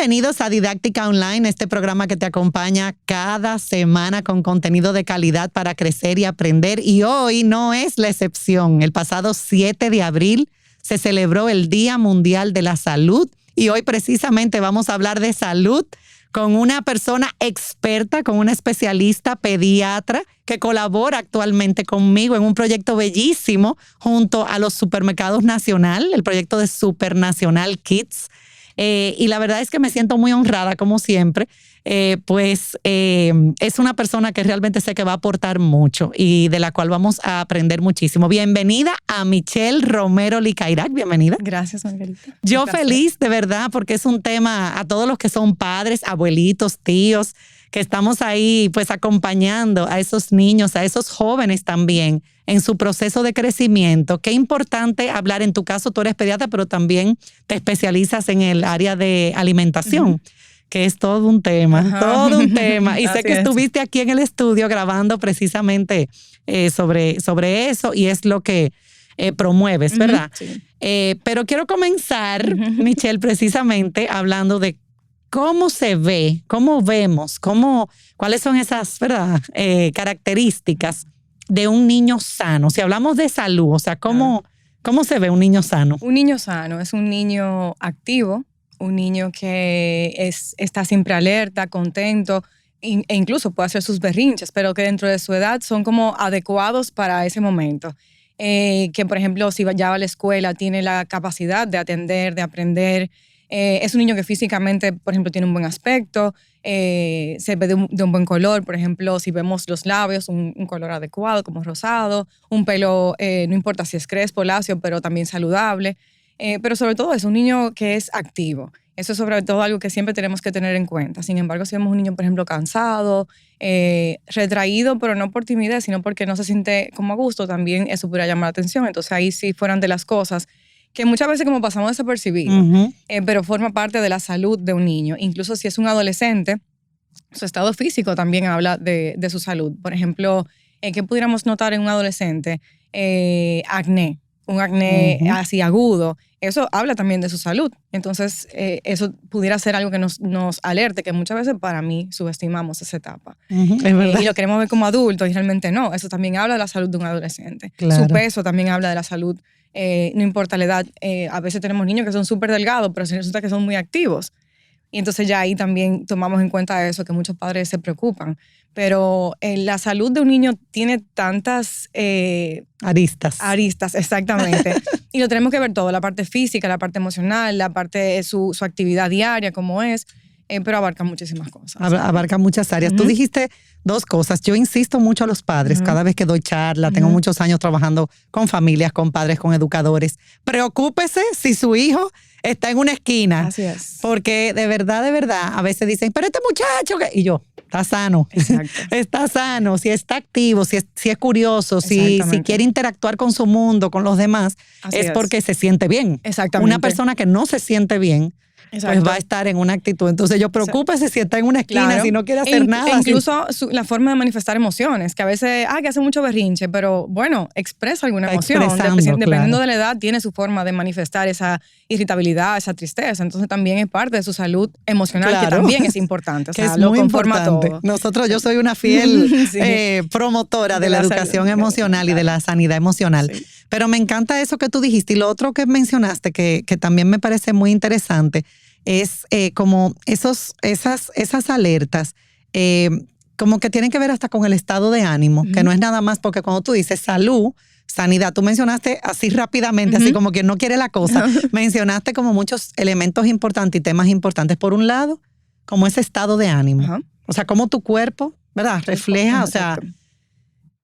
Bienvenidos a Didáctica Online, este programa que te acompaña cada semana con contenido de calidad para crecer y aprender. Y hoy no es la excepción. El pasado 7 de abril se celebró el Día Mundial de la Salud y hoy precisamente vamos a hablar de salud con una persona experta, con una especialista pediatra que colabora actualmente conmigo en un proyecto bellísimo junto a los Supermercados Nacional, el proyecto de Supernacional Kids. Y la verdad es que me siento muy honrada, como siempre, es una persona que realmente sé que va a aportar mucho y de la cual vamos a aprender muchísimo. Bienvenida a Michelle Romero Licairac, bienvenida. Gracias, Margarita. Yo feliz, de verdad, porque es un tema a todos los que son padres, abuelitos, tíos, que estamos ahí pues acompañando a esos niños, a esos jóvenes también en su proceso de crecimiento. Qué importante hablar, en tu caso tú eres pediatra, pero también te especializas en el área de alimentación, que es todo un tema, todo un tema. Y sé que estuviste aquí en el estudio grabando precisamente sobre eso y es lo que promueves, ¿verdad? Sí. Pero quiero comenzar, Michelle, precisamente hablando de cómo se ve, cómo vemos, cuáles son esas, ¿verdad? Características de un niño sano. Si hablamos de salud, o sea, ¿cómo se ve un niño sano? Un niño sano es un niño activo, un niño que está siempre alerta, contento, e incluso puede hacer sus berrinches, pero que dentro de su edad son como adecuados para ese momento. Que, por ejemplo, si ya va a la escuela, tiene la capacidad de atender, de aprender. Es un niño que físicamente, por ejemplo, tiene un buen aspecto, se ve de un buen color. Por ejemplo, si vemos los labios, un color adecuado, como rosado, un pelo, no importa si es crespo, lacio, pero también saludable. Pero sobre todo es un niño que es activo. Eso es sobre todo algo que siempre tenemos que tener en cuenta. Sin embargo, si vemos un niño, por ejemplo, cansado, retraído, pero no por timidez, sino porque no se siente como a gusto, también eso podría llamar la atención. Entonces ahí sí fueran de las cosas que muchas veces como pasamos desapercibidos, pero forma parte de la salud de un niño. Incluso si es un adolescente, su estado físico también habla de su salud. Por ejemplo, ¿qué pudiéramos notar en un adolescente? Acné, un acné así agudo. Eso habla también de su salud. Entonces, eso pudiera ser algo que nos alerte, que muchas veces para mí subestimamos esa etapa. Es verdad. Y lo queremos ver como adulto y realmente no. Eso también habla de la salud de un adolescente. Claro. Su peso también habla de la salud. No importa la edad. A veces tenemos niños que son súper delgados, pero resulta que son muy activos. Y entonces ya ahí también tomamos en cuenta eso, que muchos padres se preocupan. Pero la salud de un niño tiene tantas aristas, exactamente. Y lo tenemos que ver todo, la parte física, la parte emocional, la parte de su actividad diaria, cómo es, pero abarca muchísimas cosas. Abarca muchas áreas. Tú dijiste dos cosas. Yo insisto mucho a los padres cada vez que doy charla. Tengo muchos años trabajando con familias, con padres, con educadores. Preocúpese si su hijo está en una esquina. Así es. Porque de verdad, a veces dicen, pero este muchacho, ¿qué? Y yo, está sano. Exacto. Está sano, si está activo, si es curioso, si quiere interactuar con su mundo, con los demás, es porque se siente bien. Exactamente. Una persona que no se siente bien, pues va a estar en una actitud. Entonces yo preocúpese si está en una esquina, si no quiere hacer nada. Incluso la forma de manifestar emociones, que a veces, que hace mucho berrinche, pero bueno, expresa alguna emoción. Dependiendo de la edad, tiene su forma de manifestar esa irritabilidad, esa tristeza. Entonces también es parte de su salud emocional, que también es importante. O sea, es lo muy conforma importante. todo. Yo soy una fiel promotora de la educación emocional y de la sanidad emocional. Sí. Pero me encanta eso que tú dijiste. Y lo otro que mencionaste, que también me parece muy interesante, es como esas alertas, como que tienen que ver hasta con el estado de ánimo, que no es nada más, porque cuando tú dices salud, sanidad, tú mencionaste así rápidamente, así como quien no quiere la cosa, mencionaste como muchos elementos importantes y temas importantes. Por un lado, como ese estado de ánimo, o sea, como tu cuerpo, ¿verdad? Refleja, o sea,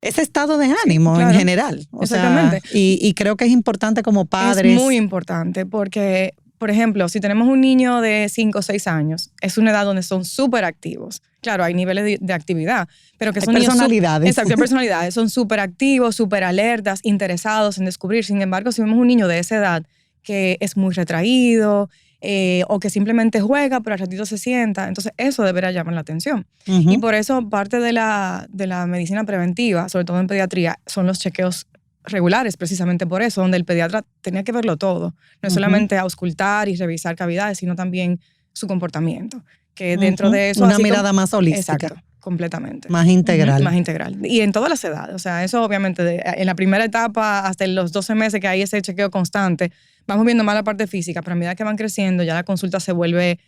ese estado de ánimo en general. O exactamente. Sea, y creo que es importante como padres. Es muy importante porque, por ejemplo, si tenemos un niño de 5 o 6 años, es una edad donde son súper activos. Claro, hay niveles de actividad, pero que son personalidades. Exacto, hay personalidades. Son súper activos, súper alertas, interesados en descubrir. Sin embargo, si vemos un niño de esa edad que es muy retraído, o que simplemente juega, pero al ratito se sienta. Entonces, eso deberá llamar la atención. Y por eso, parte de la medicina preventiva, sobre todo en pediatría, son los chequeos regulares, precisamente por eso, donde el pediatra tenía que verlo todo. No es solamente auscultar y revisar cavidades, sino también su comportamiento. Que dentro de eso... Una mirada más holística. Exacto, completamente. Más integral. Más integral. Y en todas las edades. O sea, eso obviamente en la primera etapa, hasta los 12 meses que hay ese chequeo constante, vamos viendo más la parte física, pero a medida que van creciendo ya la consulta se vuelve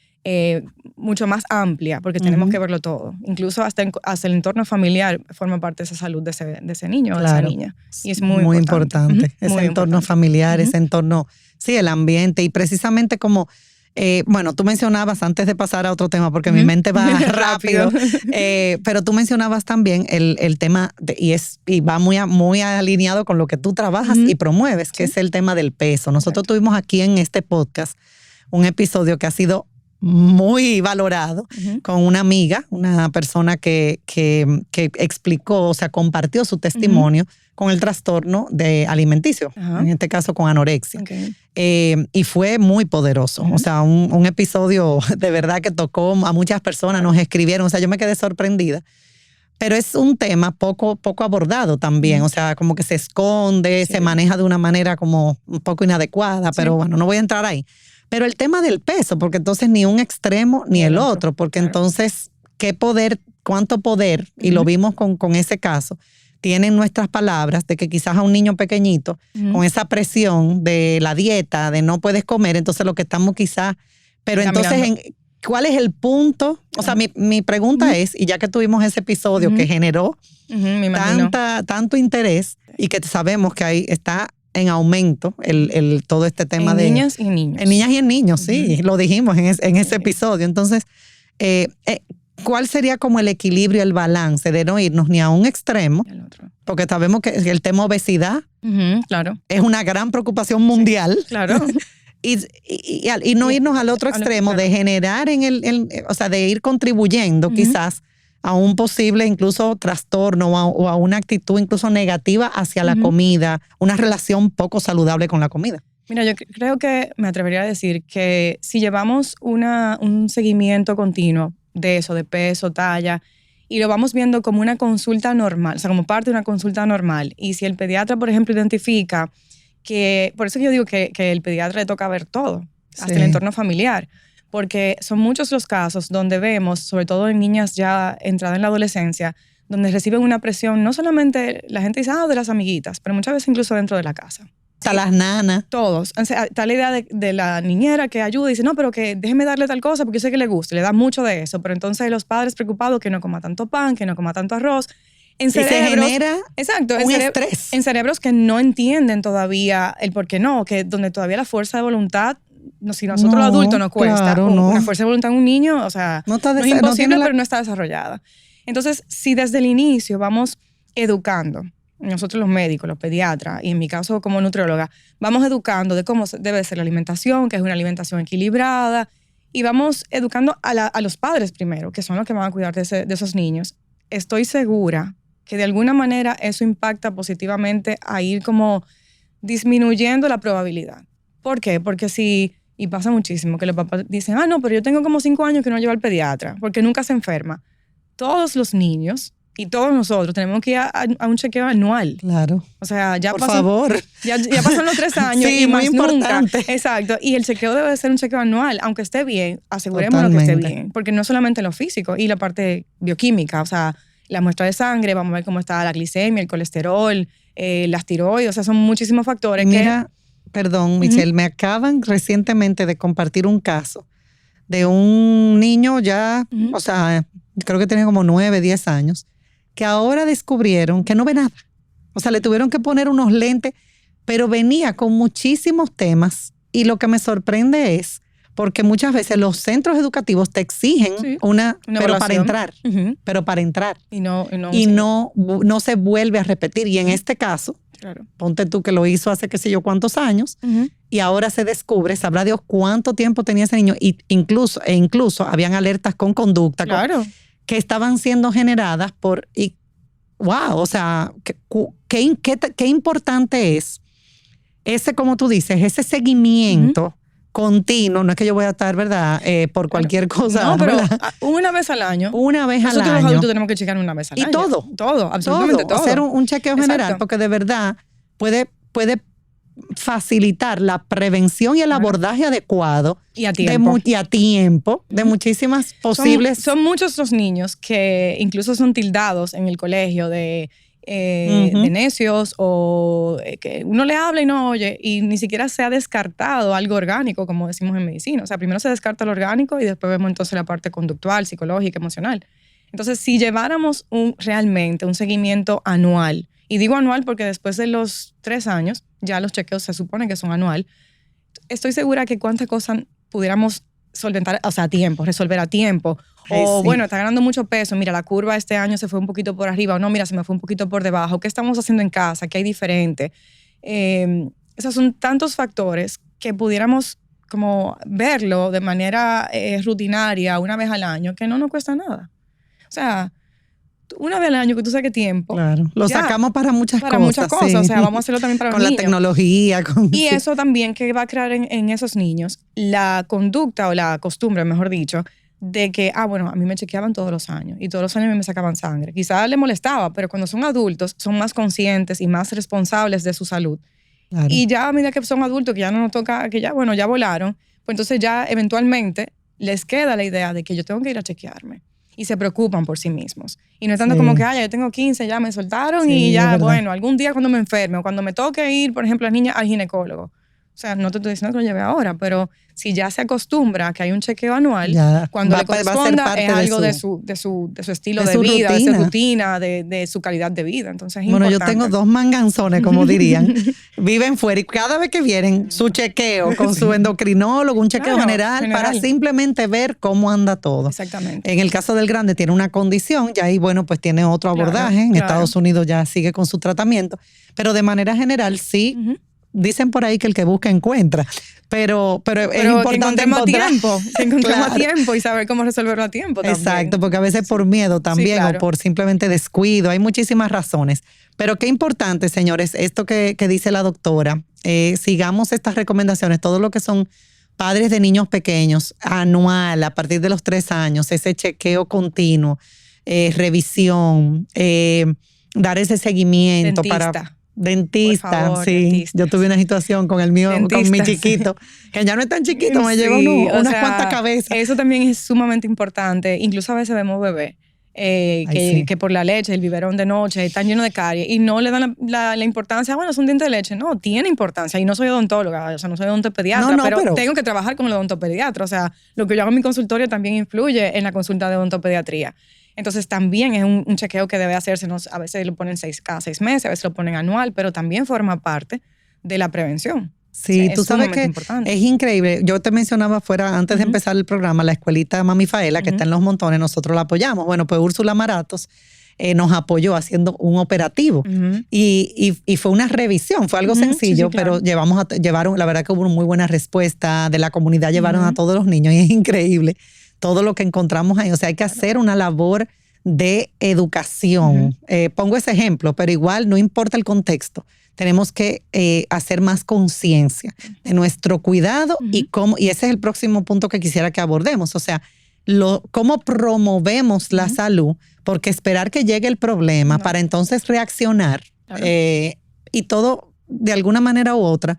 mucho más amplia porque tenemos que verlo todo. Incluso hasta el entorno familiar forma parte de esa salud de ese niño o de esa niña. Y es muy importante. Ese muy entorno familiar, ese entorno, sí, el ambiente. Y precisamente como, bueno, tú mencionabas antes de pasar a otro tema, porque mi mente va rápido, pero tú mencionabas también el tema, y va muy alineado con lo que tú trabajas y promueves, que es el tema del peso. Nosotros tuvimos aquí en este podcast un episodio que ha sido muy valorado con una amiga, una persona que explicó, o sea, compartió su testimonio con el trastorno alimenticio, en este caso con anorexia. Y fue muy poderoso. O sea, un episodio de verdad que tocó a muchas personas, nos escribieron, o sea, yo me quedé sorprendida. Pero es un tema poco abordado también, o sea, como que se esconde, se maneja de una manera como un poco inadecuada, pero bueno, no voy a entrar ahí. Pero el tema del peso, porque entonces ni un extremo ni el otro, porque entonces, ¿qué poder, cuánto poder, y lo vimos con ese caso, tienen nuestras palabras de que quizás a un niño pequeñito, con esa presión de la dieta, de no puedes comer, entonces lo que estamos quizás, pero entonces, ¿cuál es el punto? O sea, mi pregunta es, y ya que tuvimos ese episodio que generó tanto interés y que sabemos que ahí está en aumento todo este tema en de... niñas y en niños. En niñas y en niños, sí, lo dijimos en ese episodio. Entonces, ¿cuál sería como el equilibrio, el balance de no irnos ni a un extremo? Porque sabemos que el tema obesidad es una gran preocupación mundial. Sí, claro. Y no irnos al otro extremo de generar o sea, de ir contribuyendo quizás a un posible incluso trastorno o a una actitud incluso negativa hacia la comida, una relación poco saludable con la comida. Mira, yo creo que me atrevería a decir que si llevamos un seguimiento continuo de eso, de peso, talla, y lo vamos viendo como una consulta normal, o sea, como parte de una consulta normal, y si el pediatra, por ejemplo, identifica que, por eso yo digo que el pediatra le toca ver todo, hasta el entorno familiar, porque son muchos los casos donde vemos, sobre todo en niñas ya entradas en la adolescencia, donde reciben una presión, no solamente la gente dice, de las amiguitas, pero muchas veces incluso dentro de la casa. Hasta las nanas. Todos. O sea, está la idea de la niñera que ayuda y dice, no, pero que déjeme darle tal cosa porque yo sé que le gusta, le da mucho de eso, pero entonces los padres preocupados que no coma tanto pan, que no coma tanto arroz. Y se genera un estrés. En cerebros que no entienden todavía el por qué no, que donde todavía la fuerza de voluntad, si nosotros los adultos nos cuesta, una fuerza de voluntad en un niño, o sea, no es imposible, pero no está desarrollada. Entonces, si desde el inicio vamos educando, nosotros los médicos, los pediatras, y en mi caso como nutrióloga, vamos educando de cómo debe ser la alimentación, que es una alimentación equilibrada, y vamos educando a los padres primero, que son los que van a cuidar de esos niños. Estoy segura que de alguna manera eso impacta positivamente a ir como disminuyendo la probabilidad. ¿Por qué? Porque y pasa muchísimo, que los papás dicen, no, pero yo tengo como 5 años que no llevo al pediatra, porque nunca se enferma. Todos los niños y todos nosotros tenemos que ir a un chequeo anual. Claro. O sea, ya Por favor. Ya pasan los 3 años sí, y muy más importante. Nunca. Exacto. Y el chequeo debe de ser un chequeo anual, aunque esté bien, asegurémonos que esté bien, porque no solamente lo físico y la parte bioquímica, o sea, la muestra de sangre, vamos a ver cómo está la glicemia, el colesterol, las tiroides, o sea, son muchísimos factores. Mira, perdón, Michelle, me acaban recientemente de compartir un caso de un niño ya, o sea, creo que tenía como 9, 10 años, que ahora descubrieron que no ve nada. O sea, le tuvieron que poner unos lentes, pero venía con muchísimos temas. Y lo que me sorprende es, porque muchas veces los centros educativos te exigen una pero para entrar, pero para entrar. Y no se vuelve a repetir. Y en este caso, ponte tú que lo hizo hace qué sé yo cuántos años, y ahora se descubre, sabrá Dios cuánto tiempo tenía ese niño, e incluso habían alertas con conducta que estaban siendo generadas wow, o sea, qué importante es ese, como tú dices, ese seguimiento continuo. No es que yo voy a estar, ¿verdad? Por cualquier cosa. No, pero ¿verdad? Una vez al año. Una vez al año. Nosotros los adultos tenemos que checar una vez al año. Y todo. Todo, absolutamente todo. Hacer un chequeo general, porque de verdad puede facilitar la prevención y el abordaje adecuado y a tiempo, de muchísimas posibles. Son muchos los niños que incluso son tildados en el colegio de necios o que uno le habla y no oye y ni siquiera se ha descartado algo orgánico, como decimos en medicina. O sea, primero se descarta lo orgánico y después vemos entonces la parte conductual, psicológica, emocional. Entonces, si lleváramos realmente un seguimiento anual, y digo anual porque después de los 3 años, ya los chequeos se supone que son anual, estoy segura que cuántas cosas pudiéramos solventar, o sea, a tiempo, resolver a tiempo. O bueno, está ganando mucho peso, mira, la curva este año se fue un poquito por arriba, o no, mira, se me fue un poquito por debajo. ¿Qué estamos haciendo en casa? ¿Qué hay diferente? Esos son tantos factores que pudiéramos como verlo de manera rutinaria una vez al año, que no nos cuesta nada. O sea, una vez al año que tú saques tiempo. Claro, lo sacamos para muchas cosas. Para muchas cosas, sí. O sea, vamos a hacerlo también para los niños. Con la tecnología. Y eso también que va a crear en esos niños la conducta o la costumbre, mejor dicho, de que, bueno, a mí me chequeaban todos los años y todos los años a mí me sacaban sangre. Quizás le molestaba, pero cuando son adultos son más conscientes y más responsables de su salud. Claro. Y ya a medida que son adultos, que ya no nos toca, que ya, bueno, ya volaron, pues entonces ya eventualmente les queda la idea de que yo tengo que ir a chequearme. Y se preocupan por sí mismos. Y no es tanto como que, ya yo tengo 15, ya me soltaron y ya, bueno, algún día cuando me enferme o cuando me toque ir, por ejemplo, las niñas al ginecólogo. O sea, no te estoy diciendo que lo lleve ahora, pero si ya se acostumbra a que hay un chequeo anual, ya, cuando le corresponda es algo de su estilo de vida, de su rutina, de su calidad de vida. Entonces es importante. Yo tengo 2 manganzones, como dirían. Viven fuera y cada vez que vienen, su chequeo con su endocrinólogo, un chequeo general para simplemente ver cómo anda todo. Exactamente. En el caso del grande tiene una condición y ahí, bueno, pues tiene otro abordaje. En Estados Unidos ya sigue con su tratamiento. Pero de manera general sí. Dicen por ahí que el que busca encuentra, pero es importante encontremos a tiempo y saber cómo resolverlo a tiempo también. Exacto, porque a veces por miedo también o por simplemente descuido, hay muchísimas razones. Pero qué importante, señores, esto que dice la doctora, sigamos estas recomendaciones, todo lo que son padres de niños pequeños, anual, a partir de los 3 años, ese chequeo continuo, revisión, dar ese seguimiento Dentista, favor, sí. Dentista. Yo tuve una situación con el mío, con mi chiquito, que ya no es tan chiquito, me lleva unas cuantas cabezas. Eso también es sumamente importante. Incluso a veces vemos bebés que por la leche, el biberón de noche, están llenos de caries y no le dan la importancia, bueno, es un diente de leche. No, tiene importancia. Y no soy odontóloga, o sea, no soy odontopediatra, pero tengo que trabajar con el odontopediatra. O sea, lo que yo hago en mi consultorio también influye en la consulta de odontopediatría. Entonces también es un chequeo que debe hacerse, a veces lo ponen cada 6 meses, a veces lo ponen anual, pero también forma parte de la prevención. Sí, tú sabes que es increíble. Yo te mencionaba fuera, antes de empezar el programa, la escuelita Mami Faela, que está en Los Montones, nosotros la apoyamos. Bueno, pues Úrsula Maratos nos apoyó haciendo un operativo y fue una revisión, fue algo sencillo, claro. Pero llevaron, la verdad que hubo muy buena respuesta de la comunidad, llevaron a todos los niños y es increíble todo lo que encontramos ahí. O sea, hay que hacer una labor de educación. Pongo ese ejemplo, pero igual no importa el contexto. Tenemos que hacer más conciencia de nuestro cuidado y ese es el próximo punto que quisiera que abordemos. O sea, cómo promovemos la salud, porque esperar que llegue el problema para entonces reaccionar y todo de alguna manera u otra,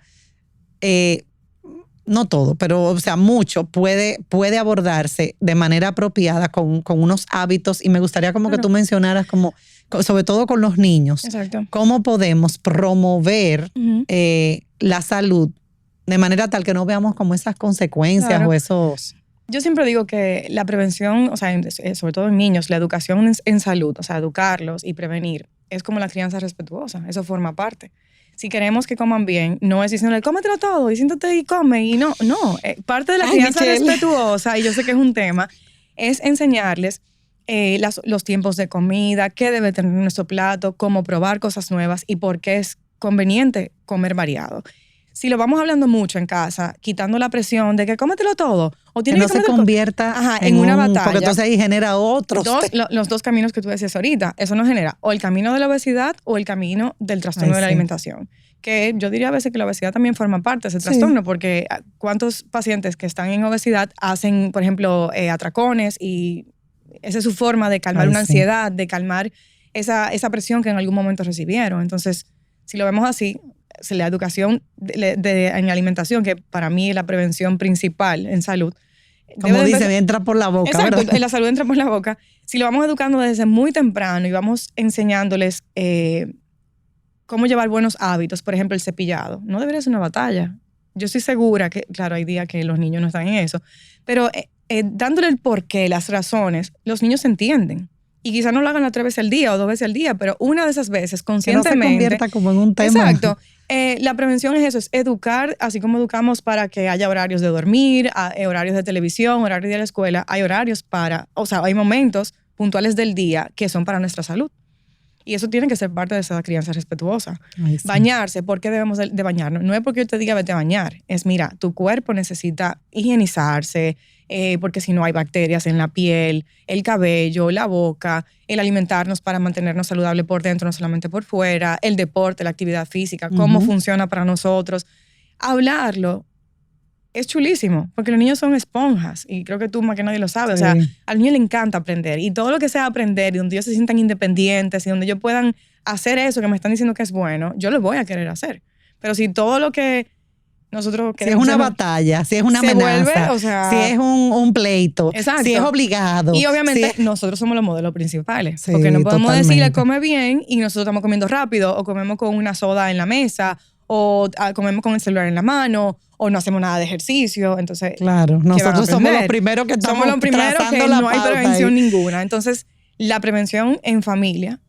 no todo, pero o sea, mucho puede abordarse de manera apropiada con unos hábitos y me gustaría como que tú mencionaras como, sobre todo con los niños, cómo podemos promover la salud de manera tal que no veamos como esas consecuencias o esos... Yo siempre digo que la prevención, o sea, sobre todo en niños, la educación en salud, o sea, educarlos y prevenir, es como la crianza respetuosa, eso forma parte. Si queremos que coman bien, no es diciéndole, cómetelo todo y siéntate y come. Y no. Parte de la crianza respetuosa, y yo sé que es un tema, es enseñarles los tiempos de comida, qué debe tener nuestro plato, cómo probar cosas nuevas y por qué es conveniente comer variado. Si lo vamos hablando mucho en casa, quitando la presión de que cómetelo todo, o tiene que no se convierta en una batalla. Porque entonces ahí genera otros. Los 2 caminos que tú decías ahorita, eso nos genera o el camino de la obesidad o el camino del trastorno de la alimentación. Que yo diría a veces que la obesidad también forma parte de ese trastorno, porque ¿cuántos pacientes que están en obesidad hacen, por ejemplo, atracones? Y esa es su forma de calmar una ansiedad, de calmar esa presión que en algún momento recibieron. Entonces, si lo vemos así, la educación en alimentación, que para mí es la prevención principal en salud. Como dicen, entra por la boca. Exacto, ¿verdad? la salud entra por la boca. Si lo vamos educando desde muy temprano y vamos enseñándoles cómo llevar buenos hábitos, por ejemplo, el cepillado, no debería ser una batalla. Yo estoy segura que, claro, hay días que los niños no están en eso, pero dándole el porqué, las razones, los niños entienden. Y quizás no lo hagan 3 veces al día o 2 veces al día, pero una de esas veces, conscientemente. Que no se convierta como en un tema. Exacto. La prevención es eso, es educar, así como educamos para que haya horarios de dormir, horarios de televisión, horarios de la escuela, hay horarios hay momentos puntuales del día que son para nuestra salud. Y eso tiene que ser parte de esa crianza respetuosa. Ay, sí. Bañarse, ¿por qué debemos de bañarnos? No es porque yo te diga vete a bañar, es mira, tu cuerpo necesita higienizarse, porque si no hay bacterias en la piel, el cabello, la boca, el alimentarnos para mantenernos saludables por dentro, no solamente por fuera, el deporte, la actividad física, cómo funciona para nosotros. Hablarlo es chulísimo, porque los niños son esponjas y creo que tú más que nadie lo sabes. Sí. O sea, al niño le encanta aprender y todo lo que sea aprender y donde ellos se sientan independientes y donde ellos puedan hacer eso que me están diciendo que es bueno, yo lo voy a querer hacer. Pero si todo lo que nosotros queremos... Si es una batalla, si es una amenaza, vuelve, o sea, si es un pleito, exacto, si es obligado. Y obviamente nosotros somos los modelos principales, sí, porque no podemos decirle come bien y nosotros estamos comiendo rápido o comemos con una soda en la mesa o comemos con el celular en la mano o no hacemos nada de ejercicio. Entonces, claro, nosotros somos los primeros que estamos somos los primeros que no hay prevención ninguna. Entonces, la prevención en familia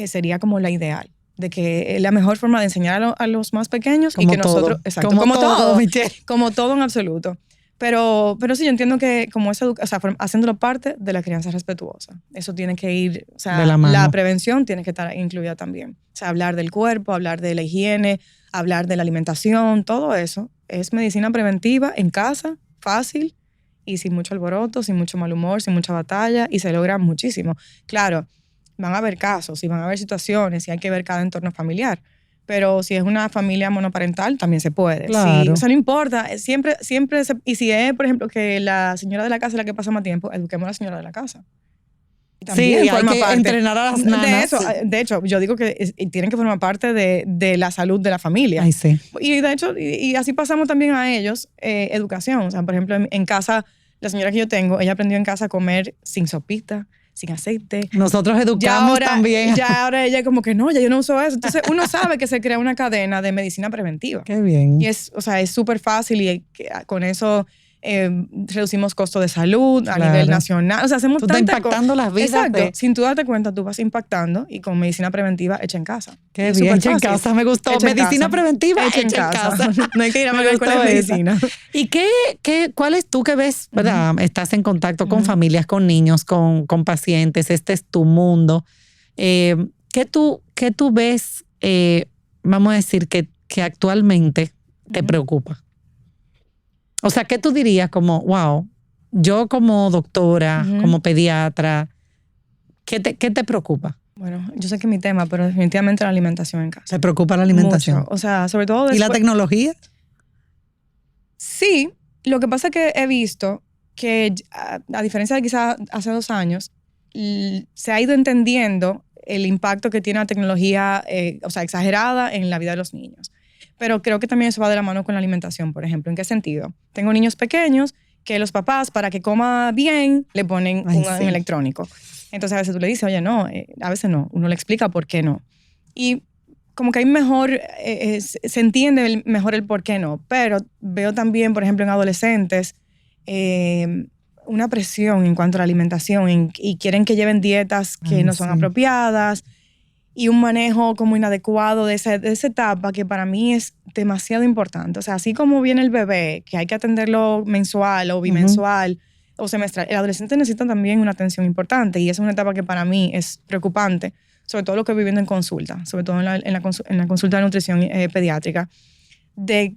sería como la ideal. De que la mejor forma de enseñar a los más pequeños como y que todo. Nosotros... Exacto, como todo, como todo en absoluto. Pero sí, yo entiendo que como haciéndolo parte de la crianza respetuosa. Eso tiene que ir, o sea, la prevención tiene que estar incluida también. O sea, hablar del cuerpo, hablar de la higiene, hablar de la alimentación, todo eso es medicina preventiva en casa, fácil y sin mucho alboroto, sin mucho mal humor, sin mucha batalla y se logra muchísimo. Claro, van a haber casos y van a haber situaciones y hay que ver cada entorno familiar. Pero si es una familia monoparental, también se puede. Claro. Sí, o sea, no importa. Siempre y si es, por ejemplo, que la señora de la casa es la que pasa más tiempo, eduquemos a la señora de la casa. Sí, hay que entrenar a las nanas. De hecho, yo digo que tienen que formar parte de la salud de la familia. Ay, sí. Y de hecho, y así pasamos también a ellos, educación. O sea, por ejemplo, en casa, la señora que yo tengo, ella aprendió en casa a comer sin sopita, sin aceite. Nosotros educamos también. Ya ahora ella como que no, ya yo no uso eso. Entonces uno sabe que se crea una cadena de medicina preventiva. Qué bien. Y es súper fácil y con eso reducimos costos de salud a nivel nacional. O sea, hacemos tú estás impactando las vidas. Exacto. Sin tú darte cuenta, tú vas impactando y con medicina preventiva hecha en casa. Qué bien, hecha en casa. Me gustó. Medicina preventiva hecha en casa. No hay que ir a la escuela de medicina. ¿Y cuál es tú que ves, verdad? Estás en contacto con familias, con niños, con pacientes. Este es tu mundo. ¿Qué tú ves, vamos a decir, que actualmente te preocupa? O sea, ¿qué tú dirías como, wow, yo como doctora, como pediatra, ¿qué te preocupa? Bueno, yo sé que es mi tema, pero definitivamente la alimentación en casa. ¿Te preocupa la alimentación? Mucho. O sea, sobre todo después... ¿Y la tecnología? Sí, lo que pasa es que he visto que, a diferencia de quizás hace 2 años, se ha ido entendiendo el impacto que tiene la tecnología, exagerada en la vida de los niños. Pero creo que también eso va de la mano con la alimentación, por ejemplo. ¿En qué sentido? Tengo niños pequeños que los papás, para que coma bien, le ponen un electrónico. Entonces a veces tú le dices, oye, no, a veces no. Uno le explica por qué no. Y como que hay mejor, se entiende mejor el por qué no. Pero veo también, por ejemplo, en adolescentes, una presión en cuanto a la alimentación y quieren que lleven dietas que no son apropiadas. Y un manejo como inadecuado de esa etapa que para mí es demasiado importante. O sea, así como viene el bebé, que hay que atenderlo mensual o bimensual o semestral, el adolescente necesita también una atención importante y esa es una etapa que para mí es preocupante, sobre todo lo que viviendo en consulta, sobre todo en la consulta de nutrición pediátrica, de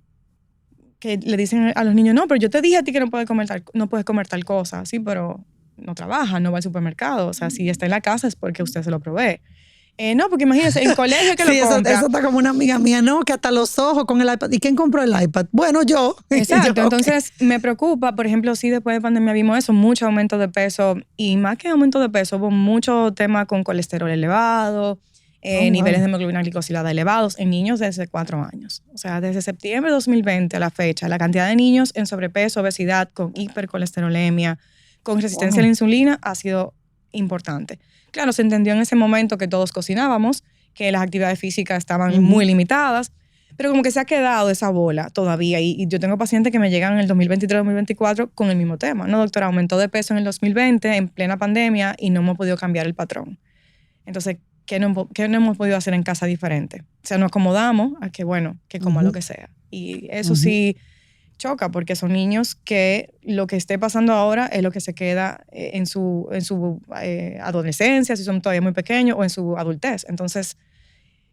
que le dicen a los niños, no, pero yo te dije a ti que no puedes comer tal cosa, sí, pero no trabaja, no va al supermercado, o sea, si está en la casa es porque usted se lo provee. No, porque imagínense, el colegio que lo compra. Eso está como una amiga mía, no, que hasta los ojos con el iPad. ¿Y quién compró el iPad? Bueno, yo. Exacto, entonces me preocupa, por ejemplo, sí, después de pandemia vimos eso, mucho aumento de peso y más que aumento de peso, hubo mucho tema con colesterol elevado, niveles de hemoglobina glicosilada elevados en niños desde 4 años. O sea, desde septiembre de 2020 a la fecha, la cantidad de niños en sobrepeso, obesidad, con hipercolesterolemia, con resistencia a la insulina ha sido importante. Claro, se entendió en ese momento que todos cocinábamos, que las actividades físicas estaban muy limitadas, pero como que se ha quedado esa bola todavía. Y yo tengo pacientes que me llegan en el 2023-2024 con el mismo tema. No, doctora, aumentó de peso en el 2020, en plena pandemia, y no hemos podido cambiar el patrón. Entonces, ¿qué no hemos podido hacer en casa diferente? O sea, nos acomodamos a que, bueno, que coma lo que sea. Y eso sí choca, porque son niños que lo que esté pasando ahora es lo que se queda en su adolescencia, si son todavía muy pequeños, o en su adultez. Entonces,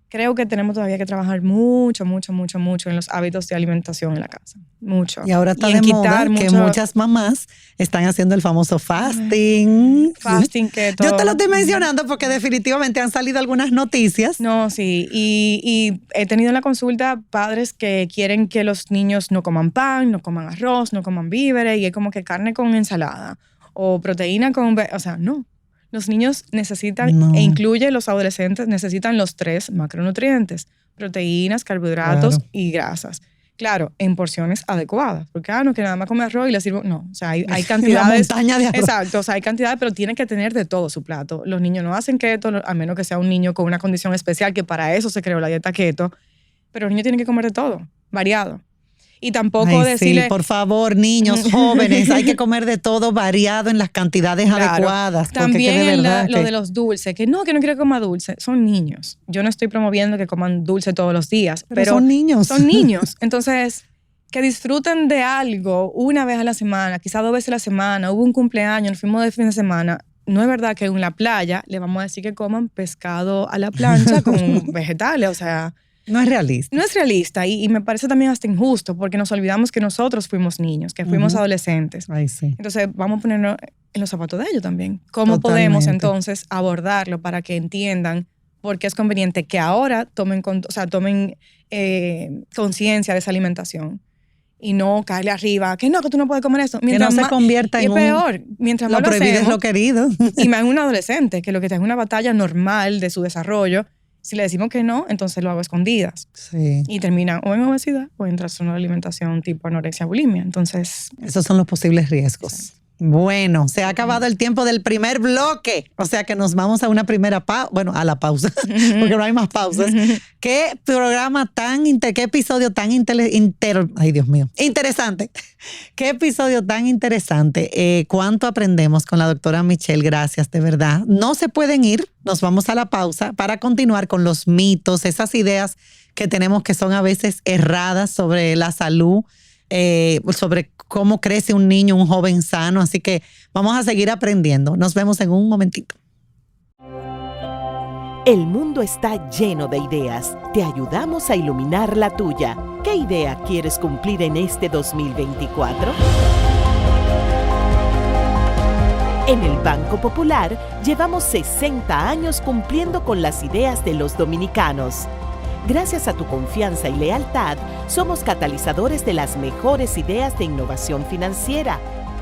creo que tenemos todavía que trabajar mucho en los hábitos de alimentación en la casa. Mucho. Y ahora está de moda que muchas mamás están haciendo el famoso fasting. Fasting keto. Yo te lo estoy mencionando porque definitivamente han salido algunas noticias. No, sí. Y he tenido en la consulta padres que quieren que los niños no coman pan, no coman arroz, no coman víveres, y es como que carne con ensalada o proteína con... O sea, no. Los niños necesitan, e incluye los adolescentes, necesitan los 3 macronutrientes: proteínas, carbohidratos y grasas. Claro, en porciones adecuadas. Porque, no, que nada más come arroz y le sirvo. No, o sea, hay cantidades. La montaña de arroz. Exacto, o sea, hay cantidades, pero tiene que tener de todo su plato. Los niños no hacen keto, a menos que sea un niño con una condición especial, que para eso se creó la dieta keto. Pero los niños tienen que comer de todo, variado. Y tampoco decirle... Sí, por favor, niños, jóvenes, hay que comer de todo variado en las cantidades adecuadas. También lo de los dulces, que no quiero comer dulce. Son niños. Yo no estoy promoviendo que coman dulce todos los días. Pero son niños. Son niños. Entonces, que disfruten de algo una vez a la semana, quizás 2 veces a la semana. Hubo un cumpleaños, nos fuimos de fin de semana. No es verdad que en la playa le vamos a decir que coman pescado a la plancha con vegetales, o sea... No es realista. No es realista y me parece también hasta injusto, porque nos olvidamos que nosotros fuimos niños, que fuimos adolescentes. Ay, sí. Entonces vamos a ponernos en los zapatos de ellos también. ¿Cómo podemos entonces abordarlo para que entiendan por qué es conveniente que ahora tomen conciencia de esa alimentación? Y no caerle arriba, que tú no puedes comer esto. Mientras que no se convierta en un... Es peor, mientras más lo prohibido es lo querido. Y más en un adolescente, que lo que está en una batalla normal de su desarrollo. Si le decimos que no, entonces lo hago a escondidas. Sí. Y termina o en obesidad o en trastorno de alimentación tipo anorexia, bulimia. Entonces... Esos son los posibles riesgos. Sí. Bueno, se ha acabado el tiempo del primer bloque. O sea que nos vamos a una primera pausa. Bueno, a la pausa, porque no hay más pausas. Qué programa qué episodio tan ay, Dios mío, interesante. Qué episodio tan interesante. Cuánto aprendemos con la doctora Michelle. Gracias, de verdad. No se pueden ir. Nos vamos a la pausa para continuar con los mitos, esas ideas que tenemos que son a veces erradas sobre la salud, sobre cómo crece un niño, un joven sano. Así que vamos a seguir aprendiendo. Nos vemos en un momentito. El mundo está lleno de ideas. Te ayudamos a iluminar la tuya. ¿Qué idea quieres cumplir en este 2024? En el Banco Popular llevamos 60 años cumpliendo con las ideas de los dominicanos. Gracias a tu confianza y lealtad, somos catalizadores de las mejores ideas de innovación financiera,